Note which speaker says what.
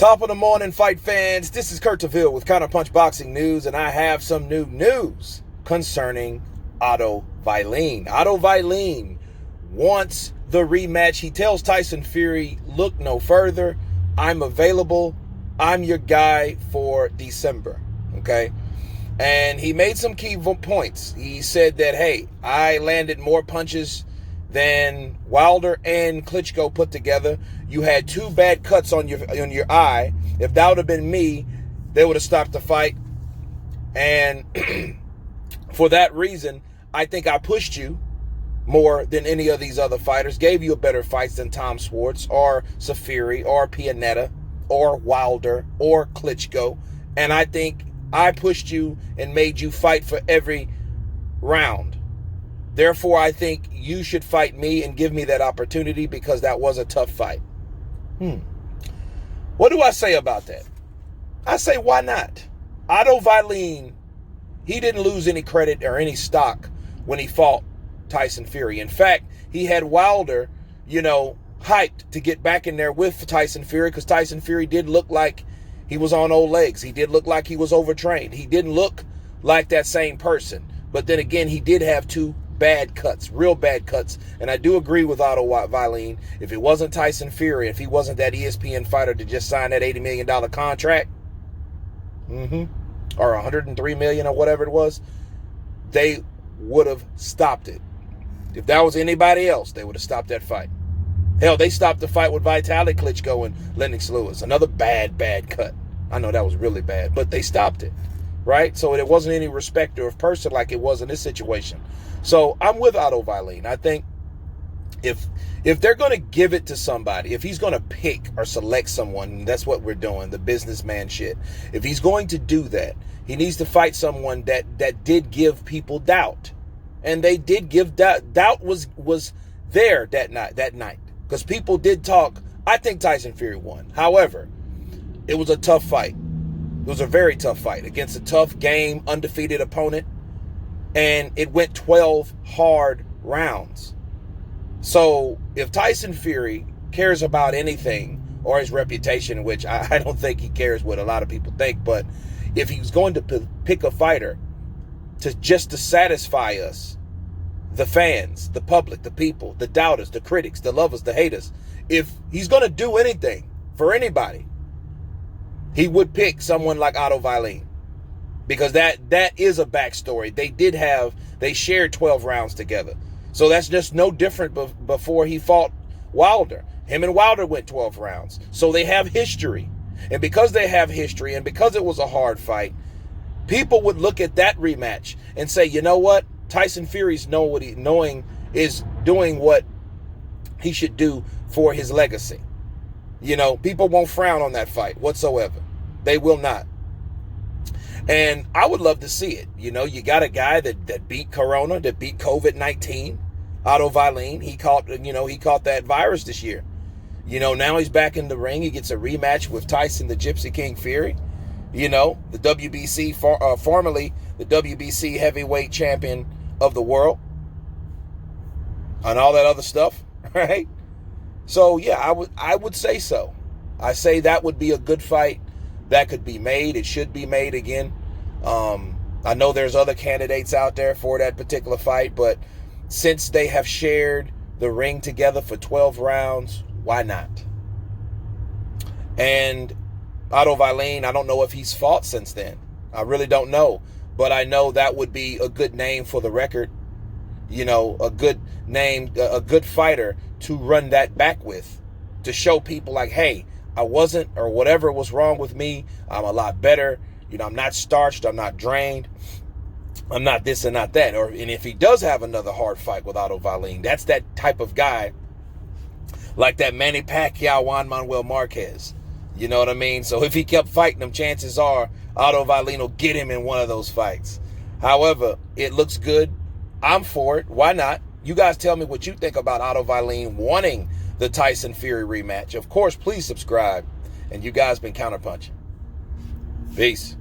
Speaker 1: Top of the morning, fight fans. This is Kurt DeVille with Counterpunch Boxing News, and I have some new news concerning Otto Wallin. Otto Wallin wants the rematch. He tells Tyson Fury, look no further. I'm available. I'm your guy for December. Okay? And he made some key points. He said that, hey, I landed more punches than Wilder and Klitschko put together. You had two bad cuts on your eye. If that would have been me, they would have stopped the fight. And for that reason, I think I pushed you more than any of these other fighters, gave you a better fights than Tom Schwartz or Safiri or Pianetta or Wilder or Klitschko. And I think I pushed you and made you fight for every round. Therefore, I think you should fight me and give me that opportunity because that was a tough fight. What do I say about that? I say, why not? Otto Wallin, he didn't lose any credit or any stock when he fought Tyson Fury. In fact, he had Wilder, hyped to get back in there with Tyson Fury because Tyson Fury did look like he was on old legs. He did look like he was overtrained. He didn't look like that same person. But then again, he did have two bad cuts, real bad cuts. And I do agree with Otto Wallin. If it wasn't Tyson Fury, if he wasn't that ESPN fighter to just sign that $80 million contract, or $103 million or whatever it was, they would have stopped it. If that was anybody else, they would have stopped that fight. Hell, they stopped the fight with Vitaly Klitschko and Lennox Lewis. Another bad cut. I know that was really bad, but they stopped it, right? So it wasn't any respecter of person like it was in this situation. So I'm with Otto Wallin. I think if they're going to give it to somebody, if he's going to pick or select someone, that's what we're doing, the businessman shit. If he's going to do that, he needs to fight someone that did give people doubt. And they did give doubt. Doubt was there that night. Because people did talk. I think Tyson Fury won. However, it was a tough fight. It was a very tough fight against a tough game, undefeated opponent. And it went 12 hard rounds. So if Tyson Fury cares about anything or his reputation, which I don't think he cares what a lot of people think, but if he's going to pick a fighter to satisfy us, the fans, the public, the people, the doubters, the critics, the lovers, the haters, if he's going to do anything for anybody, he would pick someone like Otto Wallin. Because that is a backstory. They shared 12 rounds together. So that's just no different before he fought Wilder. Him and Wilder went 12 rounds. So they have history. And because they have history and because it was a hard fight, people would look at that rematch and say, you know what? Tyson Fury's is doing what he should do for his legacy. People won't frown on that fight whatsoever. They will not. And I would love to see it. You got a guy that beat Corona, that beat COVID-19, Otto Wallin. He caught that virus this year. Now he's back in the ring. He gets a rematch with Tyson, the Gypsy King Fury. The WBC, formerly the WBC heavyweight champion of the world. And all that other stuff, right? So, yeah, I would say so. I say that would be a good fight. That could be made. It should be made again. I know there's other candidates out there for that particular fight, but since they have shared the ring together for 12 rounds, why not? And Otto Wallin, I don't know if he's fought since then. I really don't know. But I know that would be a good name for the record. A good name, a good fighter to run that back with. To show people like, hey, I wasn't, or whatever was wrong with me, I'm a lot better. I'm not starched, I'm not drained, I'm not this and not that. And if he does have another hard fight with Otto Wallin, that's that type of guy, like that Manny Pacquiao, Juan Manuel Marquez. You know what I mean? So if he kept fighting him, chances are Otto Wallin will get him in one of those fights. However, it looks good. I'm for it. Why not? You guys tell me what you think about Otto Wallin wanting the Tyson Fury rematch. Of course, please subscribe. And you guys been counterpunching. Peace.